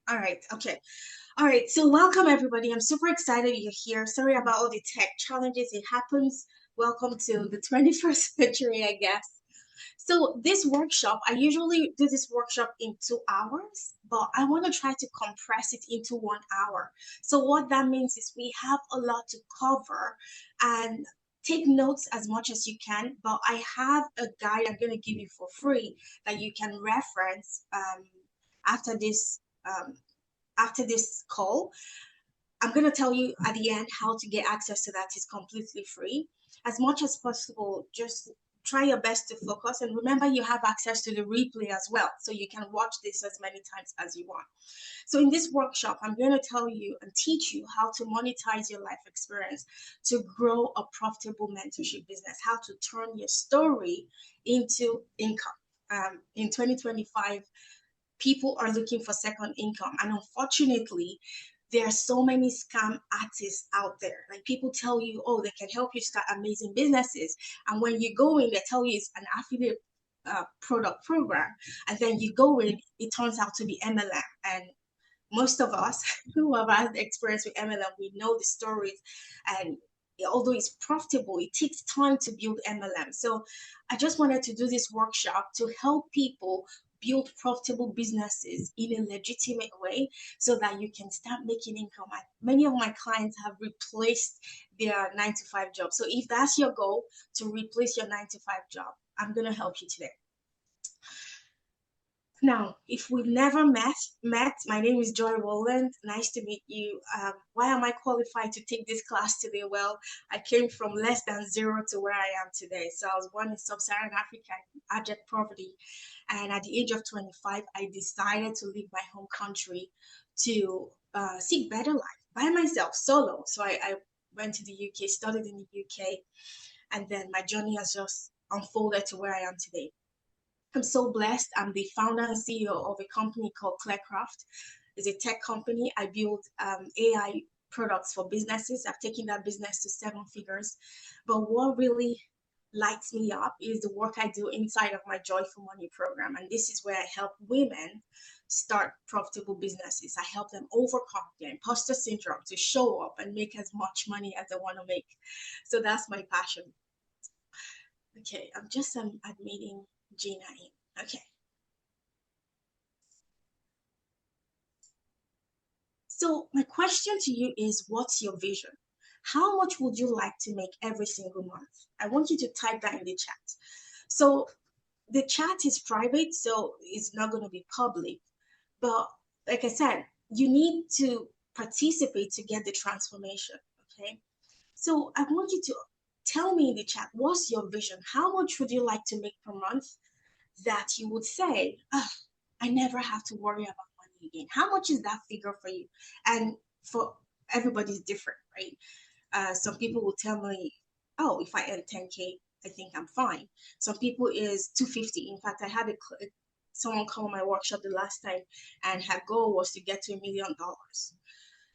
All right. Okay. All right. So welcome everybody. I'm super excited you're here. Sorry about all the tech challenges. It happens. Welcome to the 21st century, I guess. So this workshop, I usually do this workshop in 2 hours, but I want to try to compress it into 1 hour. So what that means is we have a lot to cover and take notes as much as you can, but I have a guide I'm going to give you for free that you can reference after this um, after this call. I'm going to tell you at the end how to get access to that. It's completely free. As much as possible, just try your best to focus. And remember, you have access to the replay as well. So you can watch this as many times as you want. So in this workshop, I'm going to tell you and teach you how to monetize your life experience to grow a profitable mentorship business, how to turn your story into income. In 2025, people are looking for second income. And unfortunately, there are so many scam artists out there. Like people tell you, oh, they can help you start amazing businesses. And when you go in, they tell you it's an affiliate product program. And then you go in, it turns out to be MLM. And most of us who have had experience with MLM, we know the stories. And although it's profitable, it takes time to build MLM. So I just wanted to do this workshop to help people build profitable businesses in a legitimate way so that you can start making income. Many of my clients have replaced their 9 to 5 job. So if that's your goal, to replace your 9 to 5 job, I'm going to help you today. Now, if we've never met, my name is Joy Rowland. Nice to meet you. Why am I qualified to take this class today? Well, I came from less than zero to where I am today. So I was born in sub-Saharan Africa, abject poverty. And at the age of 25, I decided to leave my home country to seek better life by myself, solo. So I went to the UK, studied in the UK, and then my journey has just unfolded to where I am today. I'm so blessed. I'm the founder and CEO of a company called Clearcraft. It's a tech company. I build AI products for businesses. I've taken that business to 7 figures. But what really lights me up is the work I do inside of my Joyful Money program. And this is where I help women start profitable businesses. I help them overcome their imposter syndrome to show up and make as much money as they want to make. So that's my passion. Okay, I'm just admitting Gina in. Okay. So my question to you is, what's your vision? How much would you like to make every single month? I want you to type that in the chat. So the chat is private, so it's not going to be public. But like I said, you need to participate to get the transformation. Okay. So I want you to tell me in the chat, what's your vision? How much would you like to make per month that you would say, oh, I never have to worry about money again? How much is that figure for you? And for everybody's different, right? Some people will tell me, oh, if I earn 10K, I think I'm fine. Some people is 250. In fact, I had someone come on my workshop the last time, and her goal was to get to $1 million.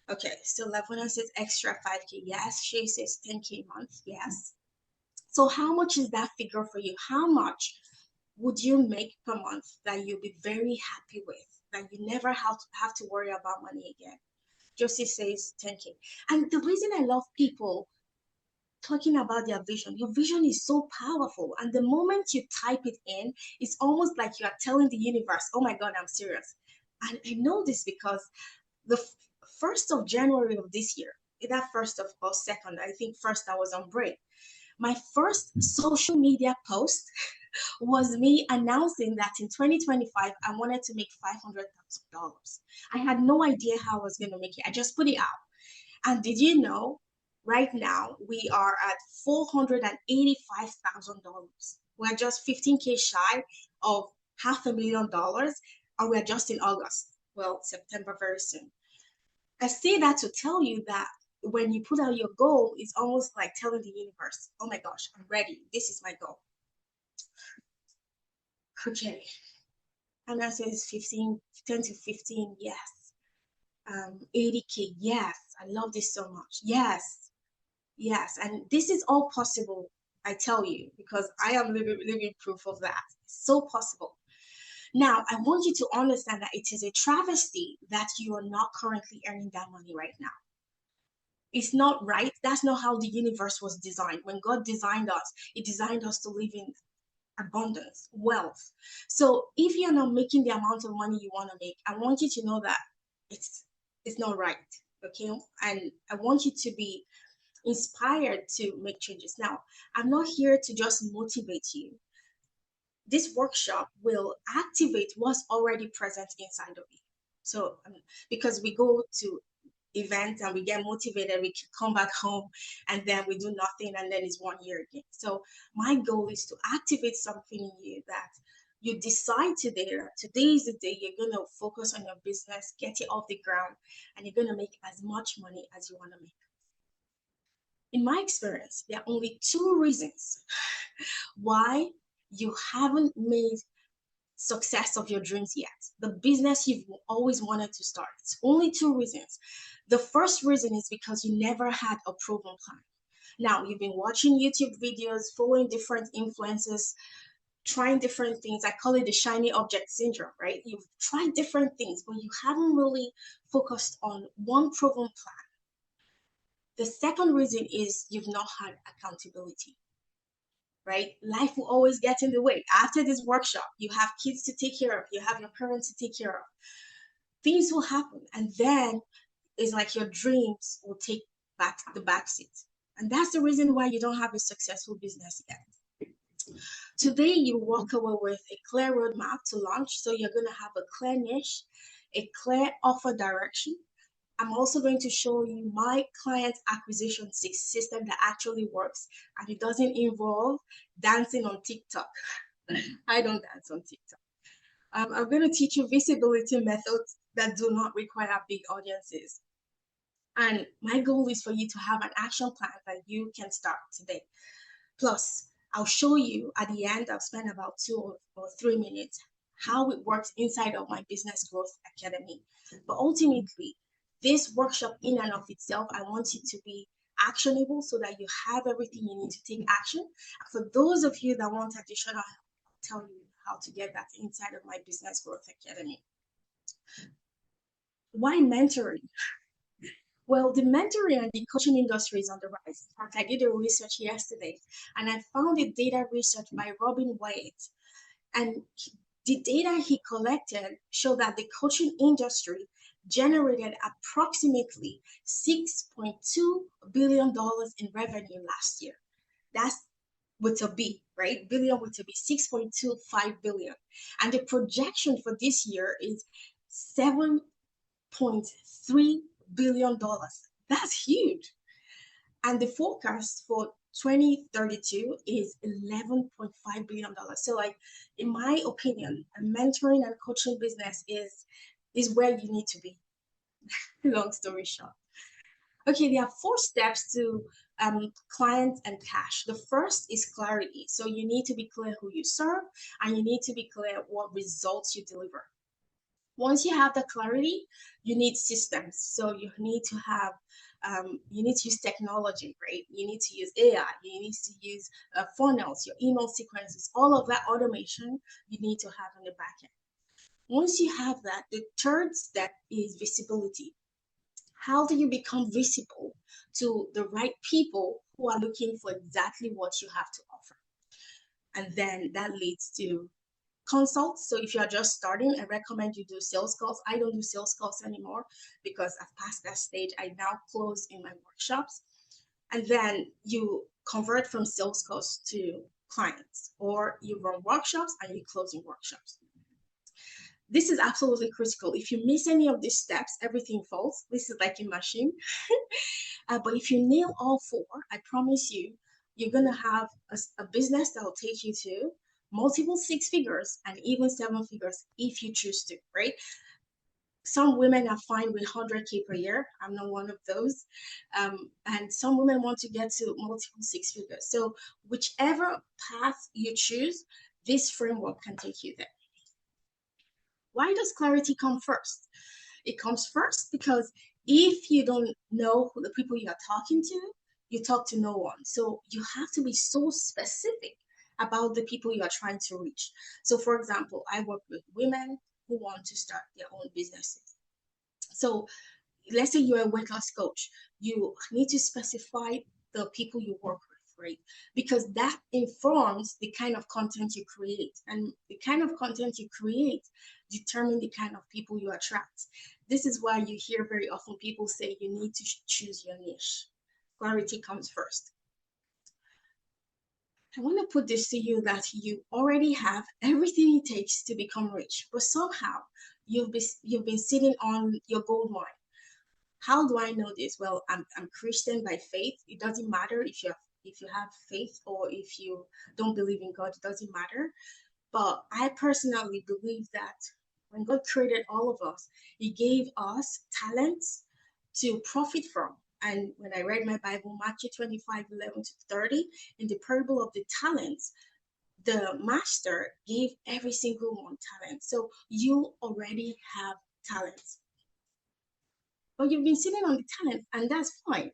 Okay, so Lavona says extra 5K. Yes. She says 10K a month. Yes. So how much is that figure for you? How much would you make per month that you'll be very happy with, that you never have to worry about money again? Josie says 10K. And the reason I love people talking about their vision, your vision is so powerful. And the moment you type it in, it's almost like you are telling the universe, oh my God, I'm serious. And I know this because the 1st of January of this year, either first of or second, I think first I was on break. My first social media post was me announcing that in 2025, I wanted to make $500,000. I had no idea how I was going to make it. I just put it out. And did you know, right now, we are at $485,000. We're just 15K shy of $500,000, and we're just in August. Well, September very soon. I say that to tell you that when you put out your goal, it's almost like telling the universe, oh my gosh, I'm ready. This is my goal. Okay. And that says 10 to 15, yes. 80K, yes. I love this so much. Yes. Yes. And this is all possible, I tell you, because I am living proof of that. It's so possible. Now, I want you to understand that it is a travesty that you are not currently earning that money right now. It's not right. That's not how the universe was designed. When God designed us, He designed us to live in abundance, wealth. So if you're not making the amount of money you want to make, I want you to know that it's it's not right. Okay. And I want you to be inspired to make changes. Now, I'm not here to just motivate you. This workshop will activate what's already present inside of you. So, because we go to events and we get motivated, we come back home and then we do nothing and then it's 1 year again. So, my goal is to activate something in you that you decide today that today is the day you're going to focus on your business, get it off the ground, and you're going to make as much money as you want to make. In my experience, there are only two reasons why you haven't made success of your dreams yet, the business you've always wanted to start. It's only two reasons. The first reason is because you never had a proven plan. Now, you've been watching YouTube videos, following different influencers, trying different things. I call it the shiny object syndrome, right? You've tried different things, but you haven't really focused on one proven plan. The second reason is you've not had accountability, right? Life will always get in the way. After this workshop, you have kids to take care of, you have your parents to take care of. Things will happen. And then it's like your dreams will take back the back seat. And that's the reason why you don't have a successful business yet. Today, you walk away with a clear roadmap to launch. So you're going to have a clear niche, a clear offer direction. I'm also going to show you my client acquisition system that actually works and it doesn't involve dancing on TikTok. I don't dance on TikTok. I'm going to teach you visibility methods that do not require big audiences. And my goal is for you to have an action plan that you can start today. Plus, I'll show you at the end, I'll spend about 2 or 3 minutes, how it works inside of my Business Growth Academy. But ultimately, this workshop in and of itself, I want it to be actionable so that you have everything you need to take action. For those of you that want additional help, I'll tell you how to get that inside of my Business Growth Academy. Why mentoring? Well, the mentoring and the coaching industry is on the rise. In fact, I did a research yesterday and I found a data research by Robin White. And the data he collected showed that the coaching industry generated approximately $6.2 billion in revenue last year. That's with a B, right? Billion with a B, 6.25 billion. And the projection for this year is $7.3 billion. That's huge. And the forecast for 2032 is $11.5 billion. So, like, in my opinion, a mentoring and coaching business is where you need to be. Long story short. Okay, there are 4 steps to clients and cash. The first is clarity. So you need to be clear who you serve and you need to be clear what results you deliver. Once you have the clarity, you need systems. So you need to have, you need to use technology, right? You need to use AI. You need to use funnels, your email sequences, all of that automation you need to have on the back end. Once you have that, the third step is visibility. How do you become visible to the right people who are looking for exactly what you have to offer? And then that leads to consults. So if you're just starting, I recommend you do sales calls. I don't do sales calls anymore because I've passed that stage. I now close in my workshops. And then you convert from sales calls to clients, or you run workshops and you close in workshops. This is absolutely critical. If you miss any of these steps, everything falls. This is like a machine. But if you nail all 4, I promise you, you're going to have a business that will take you to multiple 6 figures and even 7 figures if you choose to, right? Some women are fine with 100K per year. I'm not one of those. And some women want to get to multiple 6 figures. So whichever path you choose, this framework can take you there. Why does clarity come first? It comes first because if you don't know who the people you are talking to, you talk to no one. So you have to be so specific about the people you are trying to reach. So, for example, I work with women who want to start their own businesses. So, let's say you're a weight loss coach, you need to specify the people you work with, right? Because that informs the kind of content you create, and the kind of content you create determine the kind of people you attract. This is why you hear very often people say you need to choose your niche. Clarity comes first. I want to put this to you that you already have everything it takes to become rich, but somehow you've been sitting on your gold mine. How do I know this? Well, I'm Christian by faith. It doesn't matter if you have faith or if you don't believe in God, it doesn't matter. But I personally believe that when God created all of us, He gave us talents to profit from. And when I read my Bible, Matthew 25:11 to 30, in the parable of the talents, the master gave every single one talent. So you already have talents. But you've been sitting on the talent, and that's fine.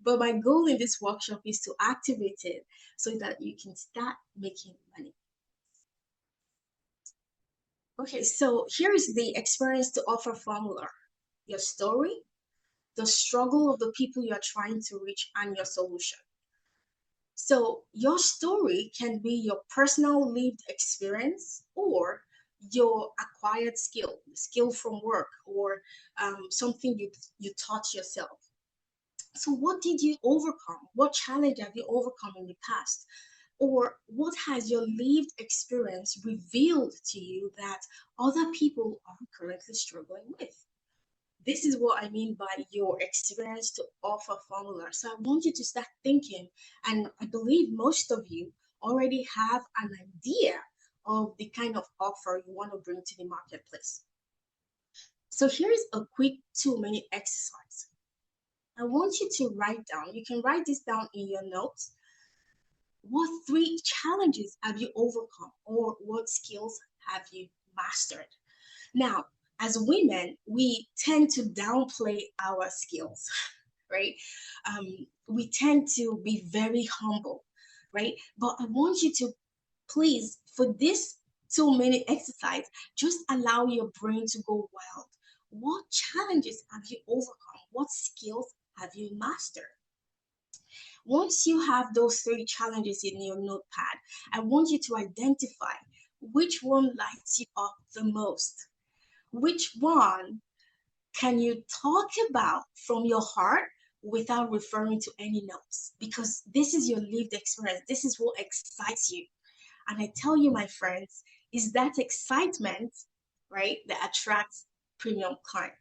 But my goal in this workshop is to activate it so that you can start making money. Okay, so here is the experience to offer formula: your story, the struggle of the people you're trying to reach, and your solution. So, your story can be your personal lived experience or your acquired skill from work, or something you taught yourself. So, what did you overcome? What challenge have you overcome in the past? Or what has your lived experience revealed to you that other people are currently struggling with? This is what I mean by your experience to offer formula. So I want you to start thinking, and I believe most of you already have an idea of the kind of offer you want to bring to the marketplace. So here's a quick 2-minute exercise. I want you to write down, you can write this down in your notes. What 3 challenges have you overcome, or what skills have you mastered? Now, as women, we tend to downplay our skills, right? We tend to be very humble, right? But I want you to please, for this 2-minute exercise, just allow your brain to go wild. What challenges have you overcome? What skills have you mastered? Once you have those 3 challenges in your notepad, I want you to identify which one lights you up the most. Which one can you talk about from your heart without referring to any notes? Because this is your lived experience. This is what excites you. And I tell you, my friends, is that excitement, right, that attracts premium clients.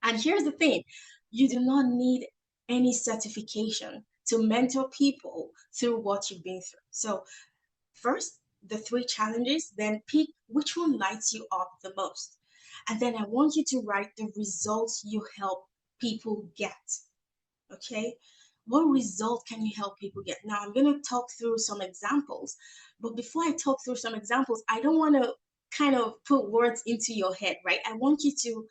And here's the thing, you do not need any certification to mentor people through what you've been through. So, first, the 3 challenges, then pick which one lights you up the most. And then I want you to write the results you help people get. Okay? What result can you help people get? Now, I'm going to talk through some examples. But before I talk through some examples, I don't want to kind of put words into your head, right? I want you to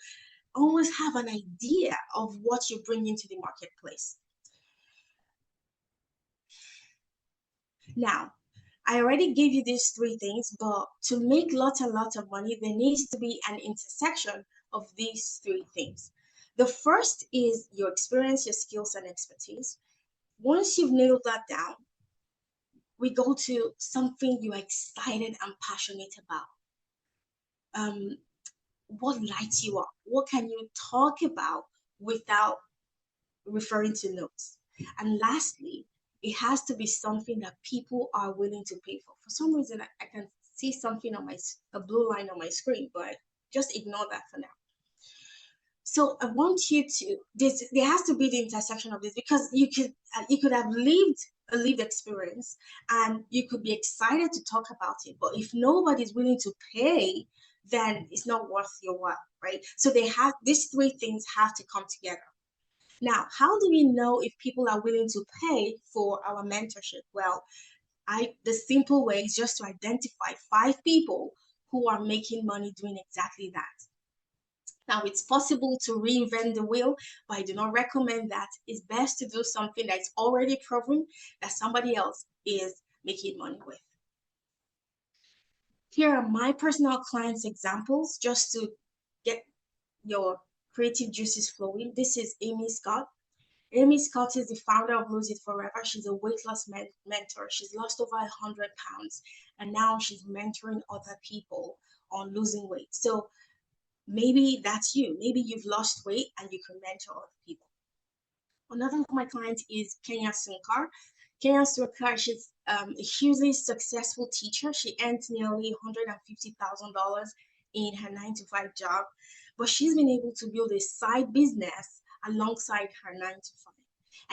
always have an idea of what you bring into the marketplace. Now, I already gave you these 3 things, but to make lots and lots of money, there needs to be an intersection of these 3 things. The first is your experience, your skills, and expertise. Once you've nailed that down, we go to something you're excited and passionate about. What lights you up? What can you talk about without referring to notes? And lastly, it has to be something that people are willing to pay for. For some reason, I can see something on a blue line on my screen, but just ignore that for now. So I want you to there has to be the intersection of this, because you could have lived a lived experience and you could be excited to talk about it, but if nobody's willing to pay, then it's not worth your while, right? So these 3 things have to come together. Now, how do we know if people are willing to pay for our mentorship? Well, the simple way is just to identify 5 people who are making money doing exactly that. Now, it's possible to reinvent the wheel, but I do not recommend that. It's best to do something that's already proven that somebody else is making money with. Here are my personal clients examples just to get your creative juices flowing. This is Amy Scott. Amy Scott is the founder of Lose It Forever. She's a weight loss mentor. She's lost over 100 pounds and now she's mentoring other people on losing weight. So maybe that's you. Maybe you've lost weight and you can mentor other people. Another of my clients is Kenya Sunkar. Kenya Sunkar, she's a hugely successful teacher. She earns nearly $150,000 in her 9 to 5 job, but she's been able to build a side business alongside her 9 to 5.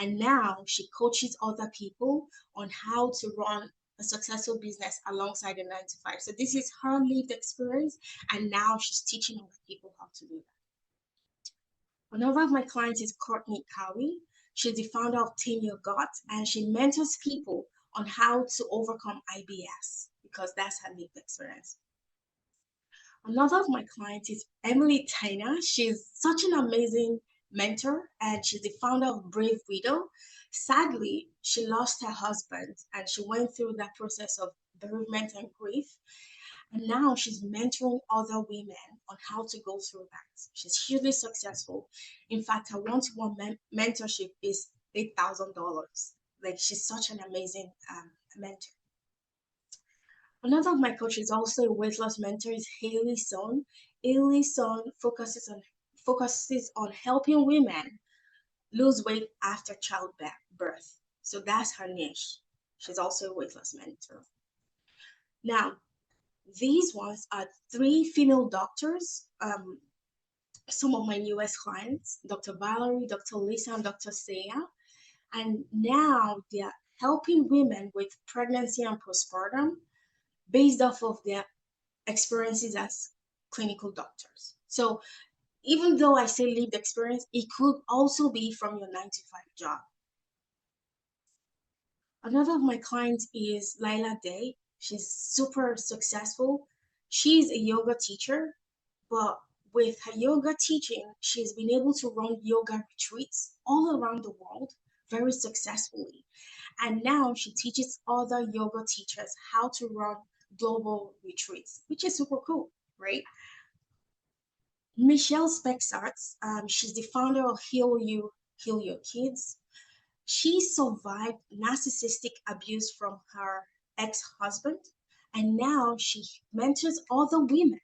And now she coaches other people on how to run a successful business alongside a 9 to 5. So this is her lived experience, and now she's teaching other people how to do that. Another of my clients is Courtney Cowie. She's the founder of Team Your Gut, and she mentors people on how to overcome IBS because that's her lived experience. Another of my clients is Emily Tainer. She's such an amazing mentor, and she's the founder of Brave Widow. Sadly, she lost her husband, and she went through that process of bereavement and grief. And now she's mentoring other women on how to go through that. She's hugely successful. In fact, her one-to-one mentorship is $8,000. Like, she's such an amazing mentor. Another of my coaches, also a weight loss mentor, is Haley Son. Haley Son focuses on helping women lose weight after childbirth. So that's her niche. She's also a weight loss mentor. Now, these ones are 3 female doctors, some of my newest clients, Dr. Valerie, Dr. Lisa, and Dr. Saya. And now they're helping women with pregnancy and postpartum based off of their experiences as clinical doctors. So even though I say lived experience, it could also be from your 9 to 5 job. Another of my clients is Laila Day. She's super successful. She's a yoga teacher, but with her yoga teaching, she's been able to run yoga retreats all around the world very successfully. And now she teaches other yoga teachers how to run global retreats, which is super cool, right? Michelle Spexarts, she's the founder of Heal You, Heal Your Kids. She survived narcissistic abuse from her ex-husband, and now she mentors other women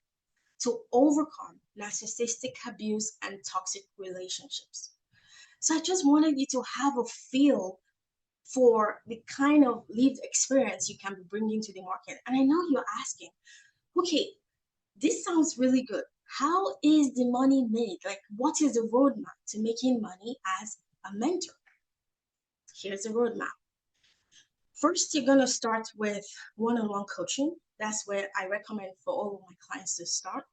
to overcome narcissistic abuse and toxic relationships. So I just wanted you to have a feel for the kind of lived experience you can be bringing to the market. And I know you're asking, okay, this sounds really good. How is the money made? Like, what is the roadmap to making money as a mentor? Here's the roadmap. First, you're going to start with one-on-one coaching. That's where I recommend for all of my clients to start.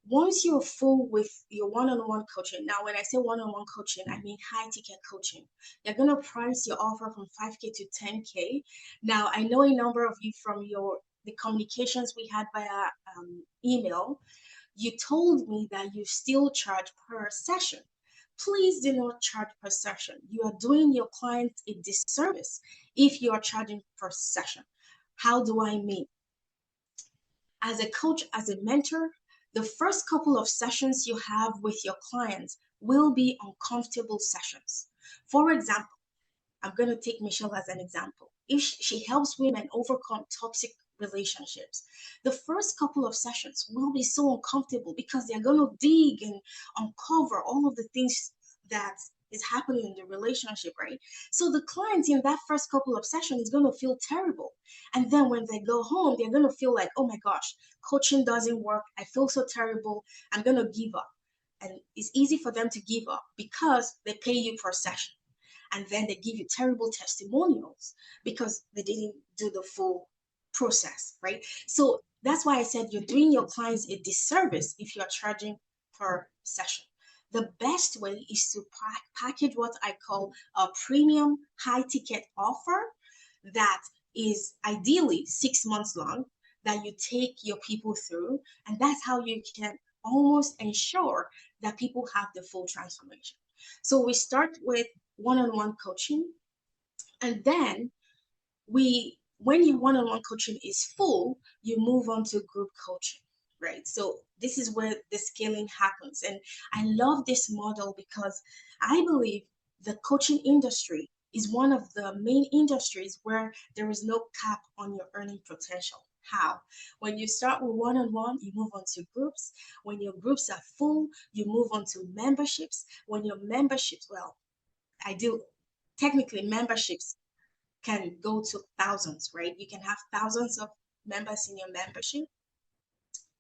Once you're full with your one-on-one coaching, now when I say one-on-one coaching, I mean high-ticket coaching. You're going to price your offer from 5K to 10K. Now, I know a number of you from the communications we had via email, you told me that you still charge per session. Please do not charge per session. You are doing your clients a disservice if you are charging per session. How do I mean? As a coach, as a mentor, the first couple of sessions you have with your clients will be uncomfortable sessions. For example, I'm going to take Michelle as an example. If she helps women overcome toxic relationships, the first couple of sessions will be so uncomfortable because they're going to dig and uncover all of the things that is happening in the relationship, right? So the client in that first couple of sessions is going to feel terrible. And then when they go home, they're going to feel like, oh my gosh, coaching doesn't work. I feel so terrible. I'm going to give up. And it's easy for them to give up because they pay you per session. And then they give you terrible testimonials because they didn't do the full process, right? So that's why I said you're doing your clients a disservice if you're charging per session. The best way is to package what I call a premium high ticket offer that is ideally 6 months long, that you take your people through, and that's how you can almost ensure that people have the full transformation. So we start with one-on-one coaching, and then we when your one-on-one coaching is full, you move on to group coaching, right? So this is where the scaling happens. And I love this model because I believe the coaching industry is one of the main industries where there is no cap on your earning potential. How? When you start with one-on-one, you move on to groups. When your groups are full, you move on to memberships. When your memberships, well, I do technically memberships can go to thousands, right? You can have thousands of members in your membership.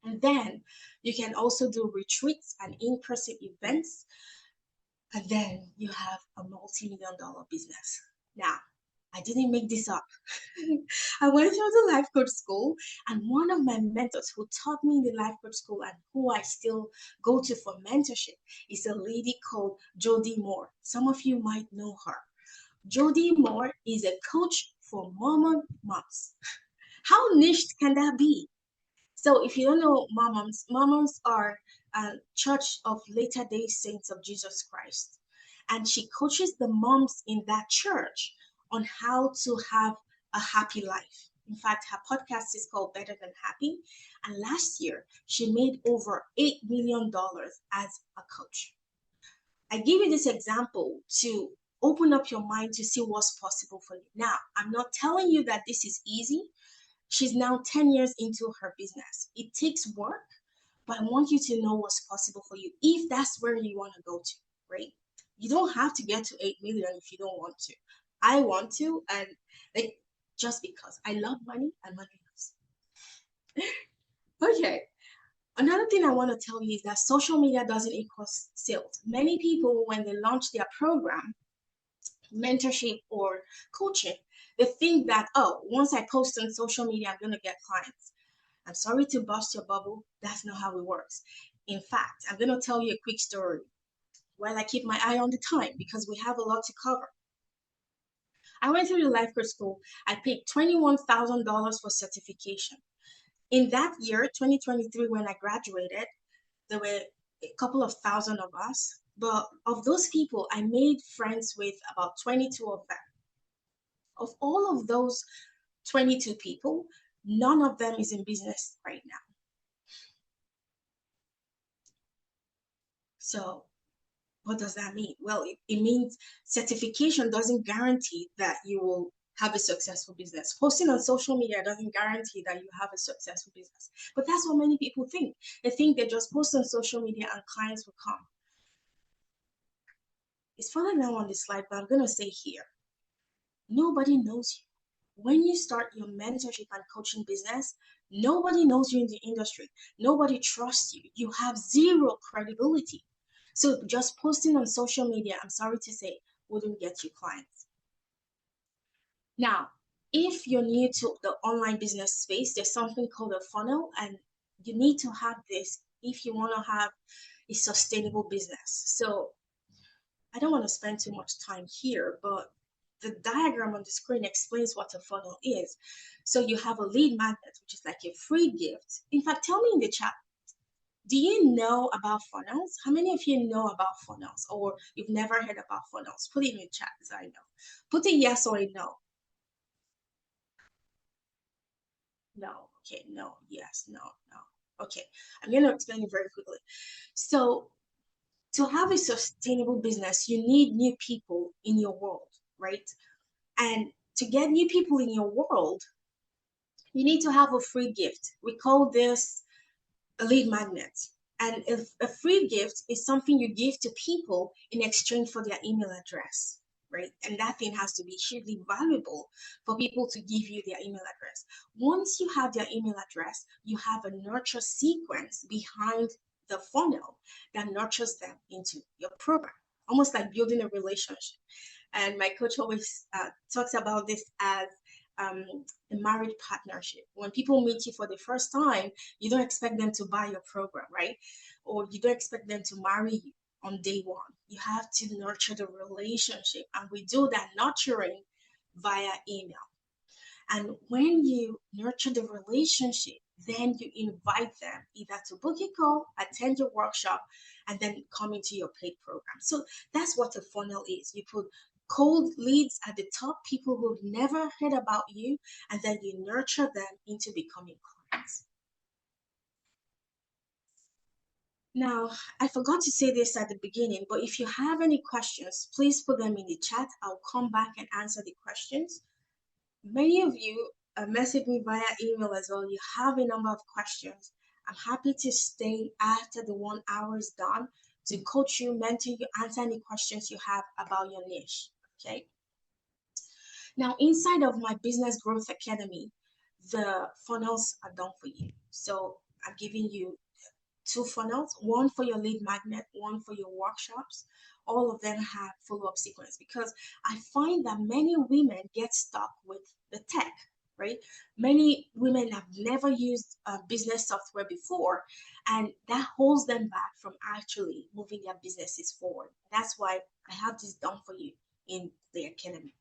And then you can also do retreats and in-person events. And then you have a multi-million dollar business. Now, I didn't make this up. I went through the life coach school, and one of my mentors who taught me in the life coach school and who I still go to for mentorship is a lady called Jody Moore. Some of you might know her. Jody Moore is a coach for Mormon moms. How niche can that be? So if you don't know Mormons, Mormons are a church of Latter-day Saints of Jesus Christ. And she coaches the moms in that church on how to have a happy life. In fact, her podcast is called Better Than Happy. And last year, she made over $8 million as a coach. I give you this example to open up your mind to see what's possible for you. Now, I'm not telling you that this is easy. She's now 10 years into her business. It takes work, but I want you to know what's possible for you if that's where you want to go to, right? You don't have to get to 8 million if you don't want to. I want to, and like just because I love money and money loves. Okay. Another thing I want to tell you is that social media doesn't equal sales. Many people, when they launch their program, mentorship or coaching, they think that, oh, once I post on social media, I'm going to get clients. I'm sorry to bust your bubble. That's not how it works. In fact, I'm going to tell you a quick story while I keep my eye on the time because we have a lot to cover. I went through the life coach school. I paid $21,000 for certification. In that year, 2023, when I graduated, there were a couple of thousand of us. But of those people, I made friends with about 22 of them. Of all of those 22 people, none of them is in business right now. So what does that mean? Well, it means certification doesn't guarantee that you will have a successful business. Posting on social media doesn't guarantee that you have a successful business. But that's what many people think. They think they just post on social media and clients will come. It's further now on this slide, but I'm going to say here, nobody knows you. When you start your mentorship and coaching business, nobody knows you in the industry. Nobody trusts you. You have zero credibility. So just posting on social media, I'm sorry to say, wouldn't get you clients. Now, if you're new to the online business space, there's something called a funnel, and you need to have this if you want to have a sustainable business. So I don't want to spend too much time here, but the diagram on the screen explains what a funnel is. So you have a lead magnet, which is like a free gift. In fact, tell me in the chat, do you know about funnels? How many of you know about funnels, or you've never heard about funnels? Put it in the chat so I know. Put a yes or a no. No. Okay. No. Yes. No. No. Okay. I'm going to explain it very quickly. So to have a sustainable business, you need new people in your world, right? And to get new people in your world, you need to have a free gift. We call this a lead magnet. And if a free gift is something you give to people in exchange for their email address, right? And that thing has to be hugely valuable for people to give you their email address. Once you have their email address, you have a nurture sequence behind the funnel that nurtures them into your program, almost like building a relationship. And my coach always talks about this as um, a marriage partnership. When people meet you for the first time, you don't expect them to buy your program, right? Or you don't expect them to marry you on day one. You have to nurture the relationship. And we do that nurturing via email. And when you nurture the relationship, then you invite them either to book a call, attend your workshop, and then come into your paid program. So that's what a funnel is. You put Cold leads at the top, people who've never heard about you, and then you nurture them into becoming clients. Now, I forgot to say this at the beginning, but if you have any questions, please put them in the chat. I'll come back and answer the questions. Many of you message me via email as well. You have a number of questions. I'm happy to stay after the 1 hour is done to coach you, mentor you, answer any questions you have about your niche. Okay. Now, inside of my Business Growth Academy, the funnels are done for you. So I'm giving you two funnels, one for your lead magnet, one for your workshops. All of them have follow-up sequence because I find that many women get stuck with the tech, right? Many women have never used business software before, and that holds them back from actually moving their businesses forward. That's why I have this done for you in the academy.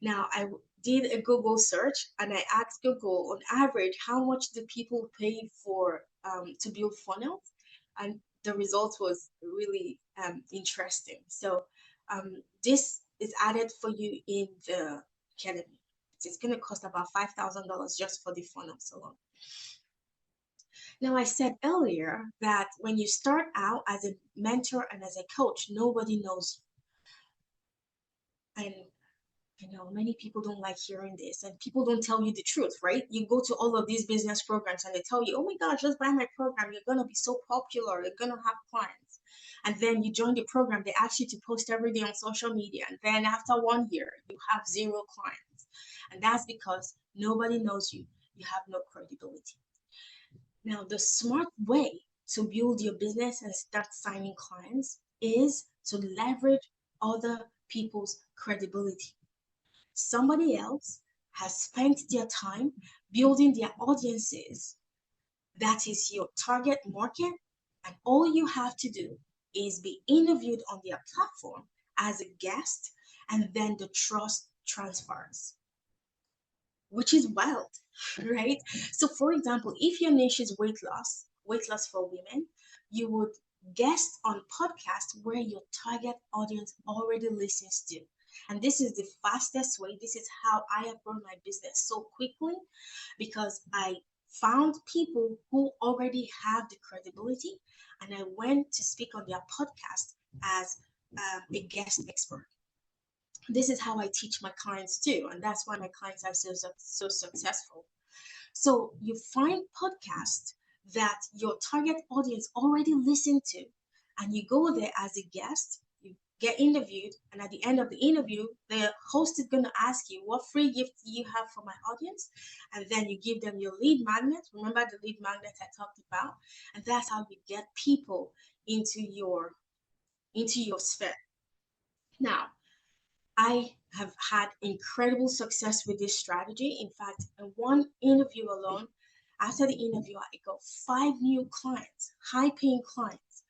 Now, I did a Google search and I asked Google on average, how much do people pay for to build funnels? And the result was really interesting. So this is added for you in the academy. It's going to cost about $5,000 just for the funnels alone. Now, I said earlier that when you start out as a mentor and as a coach, nobody knows you. And many people don't like hearing this, and people don't tell you the truth, right? You go to all of these business programs and they tell you, oh my gosh, just buy my program. You're going to be so popular. You're going to have clients. And then you join the program. They ask you to post every day on social media. And then after 1 year, you have 0 clients. And that's because nobody knows you. You have no credibility. Now, the smart way to build your business and start signing clients is to leverage other people's credibility. Somebody else has spent their time building their audiences. That is your target market. And all you have to do is be interviewed on their platform as a guest, and then the trust transfers, which is wild, right? So, for example, if your niche is weight loss for women, you would guest on podcasts where your target audience already listens to. And this is the fastest way. This is how I have grown my business so quickly because I found people who already have the credibility and I went to speak on their podcast as a guest expert. This is how I teach my clients too. And that's why my clients are so successful. So you find podcasts that your target audience already listened to, and you go there as a guest, you get interviewed, and at the end of the interview, the host is going to ask you, what free gift do you have for my audience? And then you give them your lead magnet. Remember the lead magnet I talked about? And that's how you get people into your sphere. Now, I have had incredible success with this strategy. In fact, in one interview alone, after the interview, I got 5 new clients, high paying clients,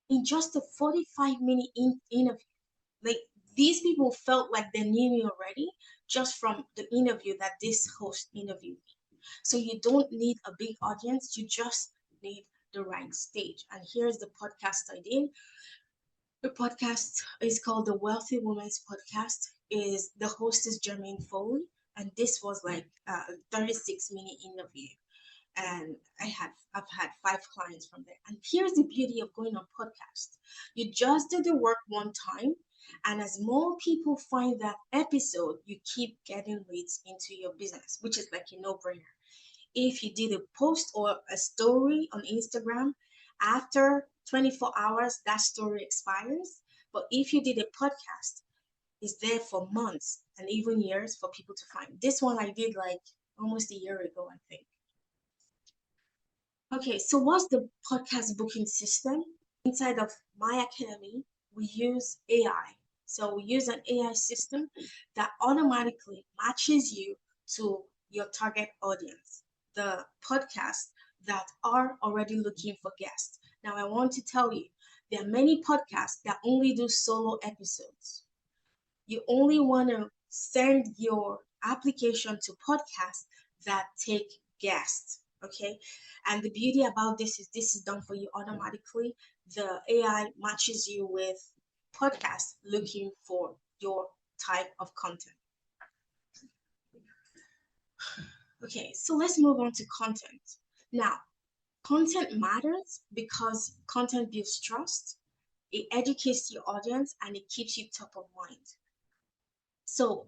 in just a 45-minute interview. Like these people felt like they knew me already just from the interview that this host interviewed me. So you don't need a big audience, you just need the right stage. And here's the podcast I did. The podcast is called the Wealthy Woman's Podcast. Is the host is Jermaine Foley, and this was like a 36-minute interview. And I've had 5 clients from there. And here's the beauty of going on podcast. You just do the work one time, and as more people find that episode, you keep getting leads into your business, which is like a no-brainer. If you did a post or a story on Instagram, after 24 hours, that story expires. But if you did a podcast, it's there for months and even years for people to find. This one I did like almost a year ago, I think. Okay, so what's the podcast booking system? Inside of my academy, we use AI. So we use an AI system that automatically matches you to your target audience, the podcasts that are already looking for guests. Now, I want to tell you, there are many podcasts that only do solo episodes. You only want to send your application to podcasts that take guests. Okay. And the beauty about this is done for you automatically. The AI matches you with podcasts looking for your type of content. Okay, so let's move on to content. Now, content matters because content builds trust, it educates your audience, and it keeps you top of mind. So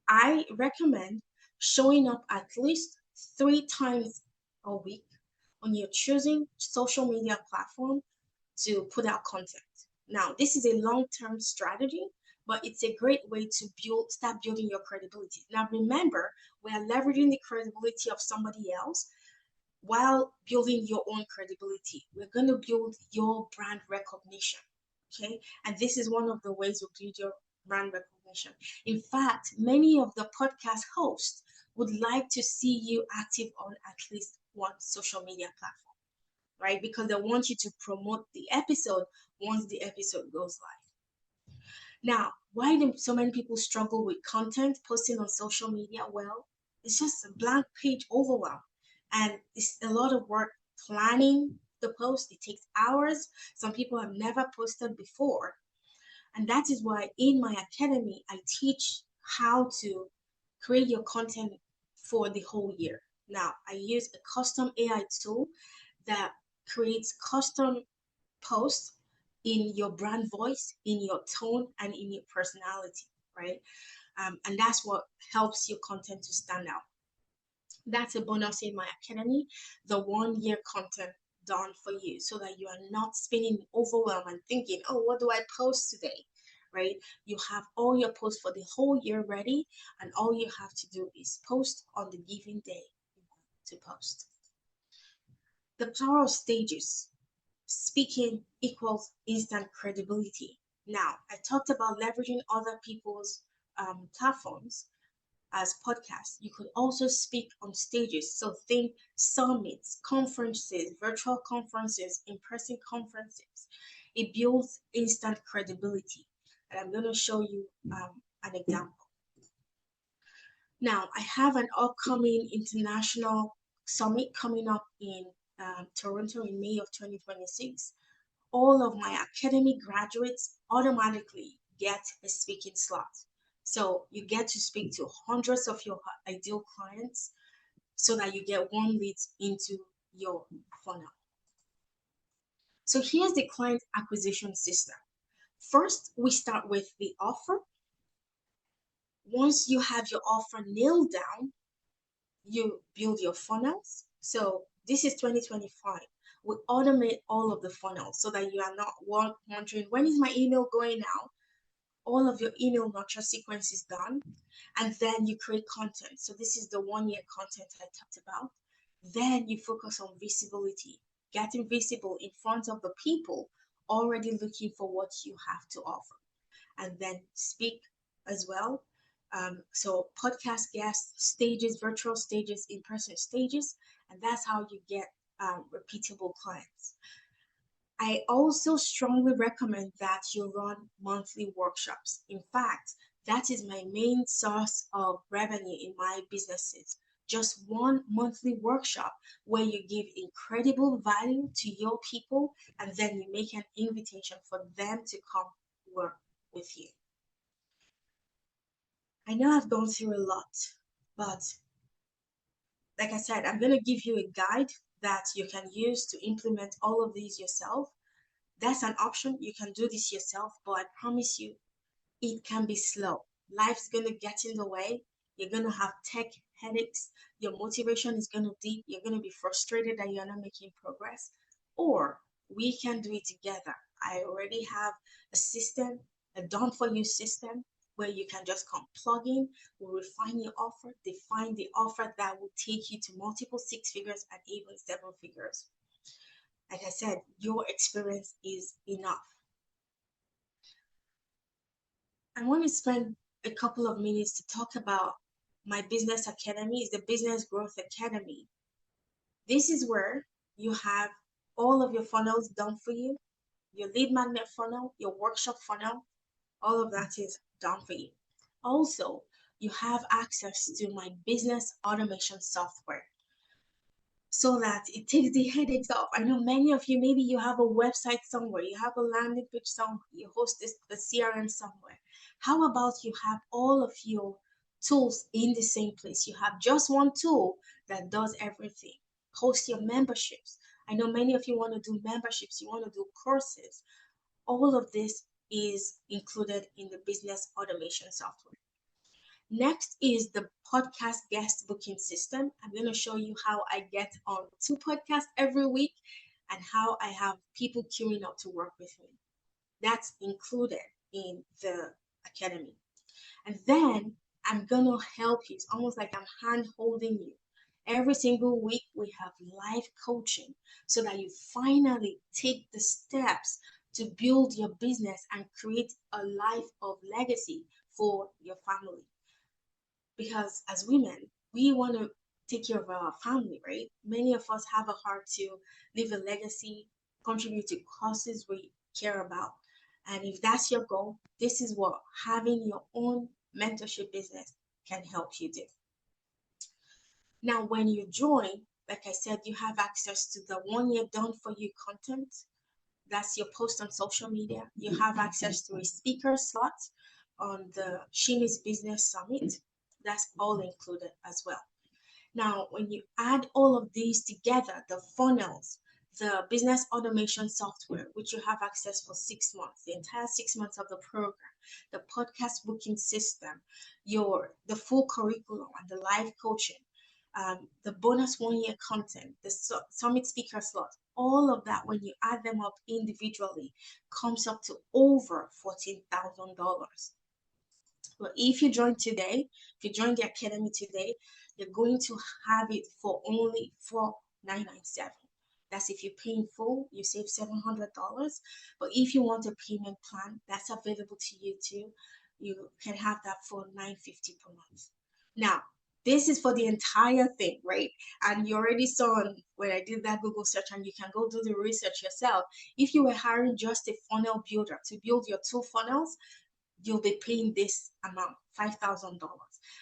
I recommend showing up at least 3 times a week on your choosing social media platform to put out content. Now, this is a long-term strategy, but it's a great way to start building your credibility. Now, remember, we are leveraging the credibility of somebody else while building your own credibility. We're going to build your brand recognition. Okay. And this is one of the ways we build your brand recognition. In fact, many of the podcast hosts would like to see you active on at least one social media platform, right? Because they want you to promote the episode once the episode goes live. Now, why do so many people struggle with content posting on social media? Well, it's just a blank page overwhelm. And it's a lot of work planning the post. It takes hours. Some people have never posted before. And that is why in my academy, I teach how to create your content for the whole year. Now, I use a custom AI tool that creates custom posts in your brand voice, in your tone, and in your personality, right? And that's what helps your content to stand out. That's a bonus in my academy, the 1 year content done for you so that you are not spinning overwhelmed and thinking, oh, what do I post today? Right? You have all your posts for the whole year ready, and all you have to do is post on the given day you want to post. The power of stages. Speaking equals instant credibility. Now, I talked about leveraging other people's platforms as podcasts. You could also speak on stages. So think summits, conferences, virtual conferences, in-person conferences. It builds instant credibility. And I'm going to show you an example. Now, I have an upcoming international summit coming up in Toronto in May of 2026. All of my academy graduates automatically get a speaking slot. So you get to speak to hundreds of your ideal clients so that you get warm leads into your funnel. So here's the client acquisition system. First, we start with the offer. Once you have your offer nailed down, you build your funnels. So this is 2025. We automate all of the funnels so that you are not wondering, when is my email going out? All of your email nurture sequence is done. And then you create content. So this is the 1 year content I talked about. Then you focus on visibility, getting visible in front of the people already looking for what you have to offer. And then speak as well. So podcast guests, stages, virtual stages, in-person stages, and that's how you get repeatable clients. I also strongly recommend that you run monthly workshops. In fact, that is my main source of revenue in my businesses. Just one monthly workshop where you give incredible value to your people and then you make an invitation for them to come work with you. I know I've gone through a lot, but like I said, I'm going to give you a guide that you can use to implement all of these yourself. That's an option. You can do this yourself, but I promise you, it can be slow. Life's going to get in the way. You're going to have tech headaches. Your motivation is going to dip. You're going to be frustrated that you're not making progress. Or we can do it together. I already have a system, a done for you system where you can just come plug in, we'll refine your offer, define the offer that will take you to multiple 6 figures and even 7 figures. Like I said, your experience is enough. I want to spend a couple of minutes to talk about my business academy. It's the Business Growth Academy. This is where you have all of your funnels done for you, your lead magnet funnel, your workshop funnel, all of that is done for you. Also, you have access to my business automation software. so that it takes the headaches off. I know many of you, maybe you have a website somewhere, you have a landing page somewhere, you host this, the CRM somewhere. How about you have all of your tools in the same place? You have just one tool that does everything. Host your memberships. I know many of you want to do memberships, you want to do courses. All of this is included in the business automation software. Next is the podcast guest booking system. I'm going to show you how I get on 2 podcasts every week and how I have people queuing up to work with me. That's included in the academy. And then I'm going to help you. It's almost like I'm hand holding you. Every single week, we have live coaching so that you finally take the steps to build your business and create a life of legacy for your family, because as women, we want to take care of our family, right? Many of us have a heart to leave a legacy, contribute to causes we care about. And if that's your goal, this is what having your own mentorship business can help you do. Now, when you join, like I said, you have access to the 1 year done for you content. That's your post on social media. You have access to a speaker slot on the Shimi's Business Summit. That's all included as well. Now, when you add all of these together, the funnels, the business automation software, which you have access for 6 months, the entire 6 months of the program, the podcast booking system, the full curriculum and the live coaching, the bonus 1 year content, the summit speaker slot, all of that, when you add them up individually, comes up to over $14,000. But if you join today, if you join the academy today, you're going to have it for only $4,997. That's if you pay in full, you save $700. But if you want a payment plan, that's available to you too. You can have that for $950 per month. Now, this is for the entire thing, right? And you already saw when I did that Google search, and you can go do the research yourself. If you were hiring just a funnel builder to build your 2 funnels, you'll be paying this amount, $5,000.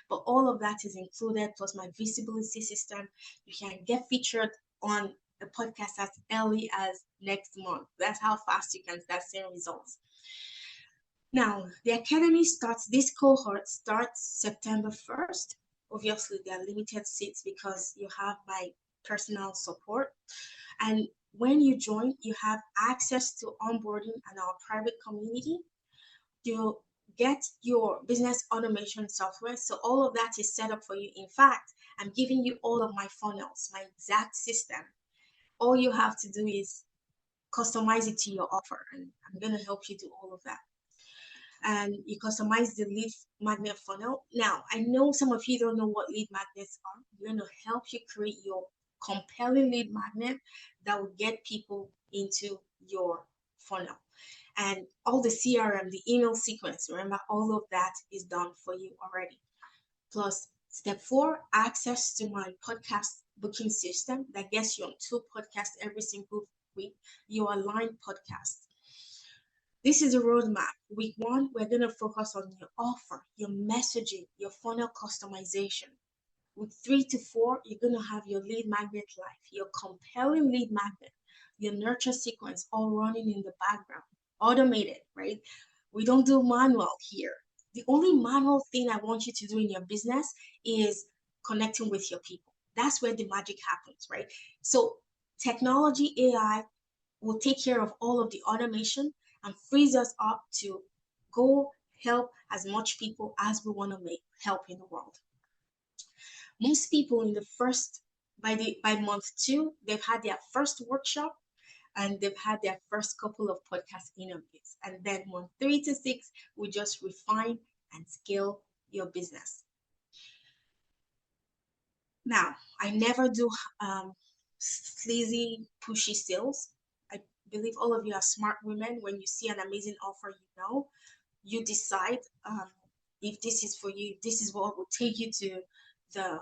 But all of that is included, plus my visibility system. You can get featured on a podcast as early as next month. That's how fast you can start seeing results. Now, the academy this cohort starts September 1st. Obviously, there are limited seats because you have my personal support. And when you join, you have access to onboarding and our private community. You get your business automation software. So all of that is set up for you. In fact, I'm giving you all of my funnels, my exact system. All you have to do is customize it to your offer, and I'm going to help you do all of that. And you customize the lead magnet funnel. Now, I know some of you don't know what lead magnets are. We're going to help you create your compelling lead magnet that will get people into your funnel. And all the CRM, the email sequence, remember, all of that is done for you already. Plus, step 4, access to my podcast booking system that gets you on 2 podcasts every single week, your aligned podcast. This is a roadmap. Week 1, we're going to focus on your offer, your messaging, your funnel customization. Week 3 to 4, you're going to have your lead magnet life, your compelling lead magnet, your nurture sequence all running in the background, automated, right? We don't do manual here. The only manual thing I want you to do in your business is connecting with your people. That's where the magic happens, right? So technology, AI will take care of all of the automation and frees us up to go help as much people as we want to make help in the world. Most people in the by month 2, they've had their first workshop and they've had their first couple of podcast interviews. And then month 3 to 6, we just refine and scale your business. Now, I never do sleazy, pushy sales. I believe all of you are smart women. When you see an amazing offer, you decide if this is for you, this is what will take you to the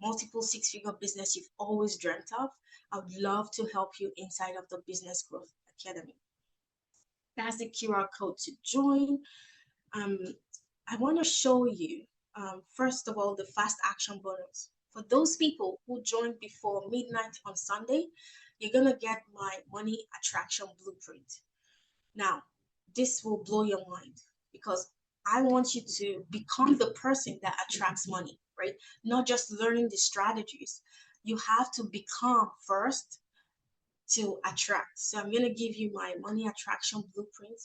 multiple 6-figure business you've always dreamt of. I would love to help you inside of the Business Growth Academy. That's the QR code to join. I want to show you, first of all, the fast action bonus. For those people who joined before midnight on Sunday, you're going to get my money attraction blueprint. Now, this will blow your mind because I want you to become the person that attracts money, right? Not just learning the strategies. You have to become first to attract. So I'm going to give you my money attraction blueprint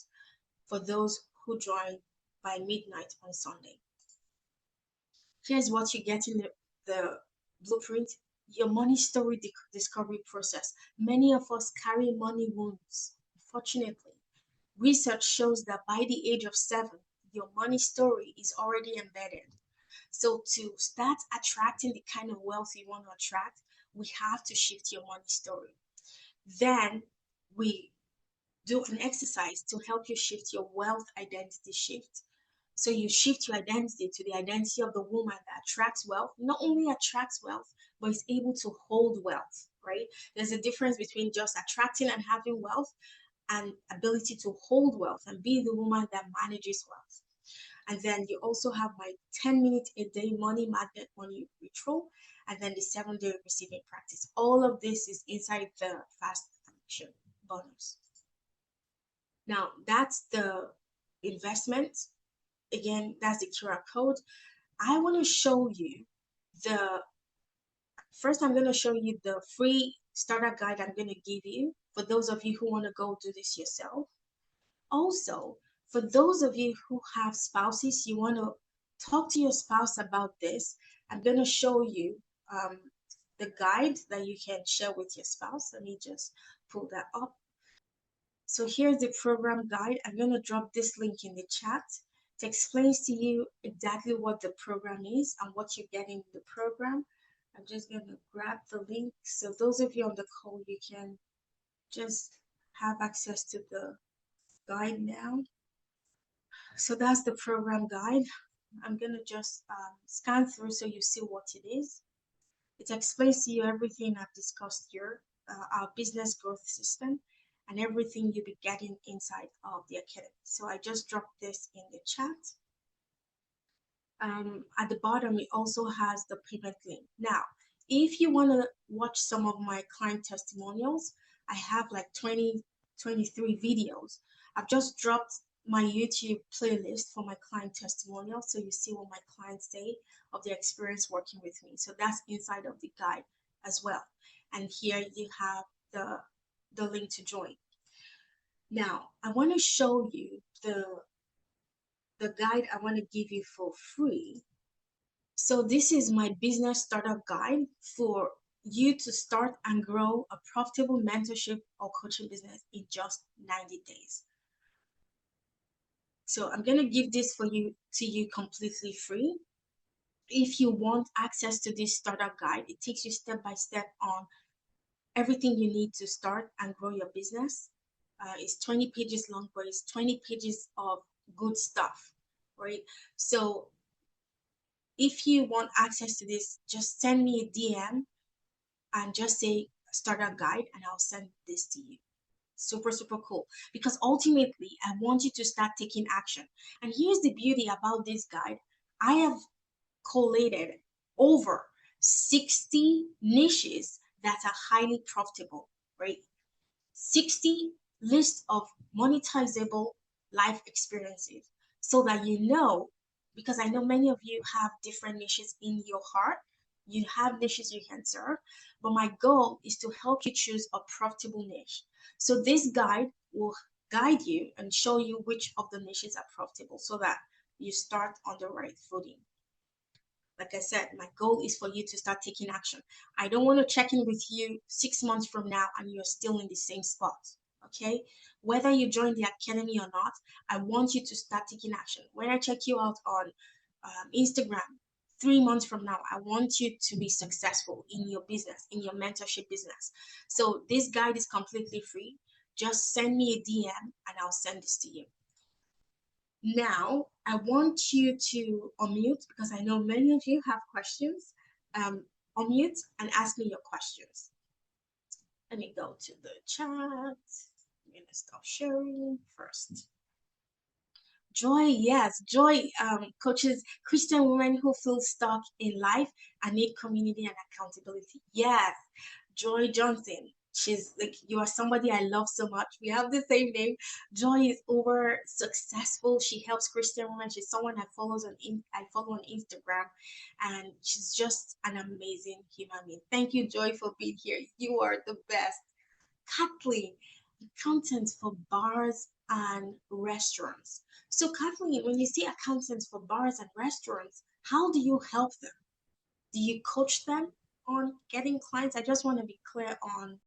for those who join by midnight on Sunday. Here's what you get in the blueprint: your money story discovery process. Many of us carry money wounds. Unfortunately, research shows that by the age of 7, your money story is already embedded. So, to start attracting the kind of wealth you want to attract, we have to shift your money story. Then, we do an exercise to help you shift your wealth identity shift. So you shift your identity to the identity of the woman that attracts wealth, not only attracts wealth, but is able to hold wealth, right? There's a difference between just attracting and having wealth and ability to hold wealth and be the woman that manages wealth. And then you also have my 10-minute a day money magnet money ritual, and then the 7-day receiving practice. All of this is inside the fast action bonus. Now, that's the investment. Again, that's the QR code. I want to show you the first, I'm going to show you the free starter guide I'm going to give you for those of you who want to go do this yourself. Also, for those of you who have spouses, you want to talk to your spouse about this, I'm going to show you the guide that you can share with your spouse. Let me just pull that up. So here's the program guide. I'm going to drop this link in the chat. It explains to you exactly what the program is and what you get in the program. I'm just going to grab the link. So those of you on the call, you can just have access to the guide now. So that's the program guide. I'm going to just scan through so you see what it is. It explains to you everything I've discussed here, our business growth system, and everything you'll be getting inside of the academy. So I just dropped this in the chat. At the bottom, it also has the payment link. Now, if you want to watch some of my client testimonials, I have like 23 videos. I've just dropped my YouTube playlist for my client testimonials, so you see what my clients say of their experience working with me. So that's inside of the guide as well. And here you have the link to join. Now, I want to show you the guide I want to give you for free. So this is my business startup guide for you to start and grow a profitable mentorship or coaching business in just 90 days. So I'm going to give this for you to you completely free. If you want access to this startup guide, it takes you step by step on everything you need to start and grow your business. It's 20 pages long, but it's 20 pages of good stuff, right? So if you want access to this, just send me a DM and just say startup guide, and I'll send this to you. Super, super cool. Because ultimately, I want you to start taking action. And here's the beauty about this guide. I have collated over 60 niches that are highly profitable, right? 60 lists of monetizable life experiences so that you know, because I know many of you have different niches in your heart. You have niches you can serve, but my goal is to help you choose a profitable niche. So this guide will guide you and show you which of the niches are profitable so that you start on the right footing. Like I said, my goal is for you to start taking action. I don't want to check in with you 6 months from now and you're still in the same spot. Okay? Whether you join the academy or not, I want you to start taking action. When I check you out on Instagram 3 months from now, I want you to be successful in your business, in your mentorship business. So this guide is completely free. Just send me a DM and I'll send this to you. Now, I want you to unmute because I know many of you have questions. Unmute and ask me your questions. Let me go to the chat. I'm going to stop sharing first. Joy, yes, Joy coaches Christian women who feel stuck in life and need community and accountability. Yes, Joy Johnson. She's like, you are somebody I love so much. We have the same name. Joy is over successful. She helps Christian women. She's someone I follow on Instagram, and she's just an amazing human being. Thank you, Joy, for being here. You are the best. Kathleen, accountants for bars and restaurants. So, Kathleen, when you see accountants for bars and restaurants, how do you help them? Do you coach them on getting clients? I just want to be clear on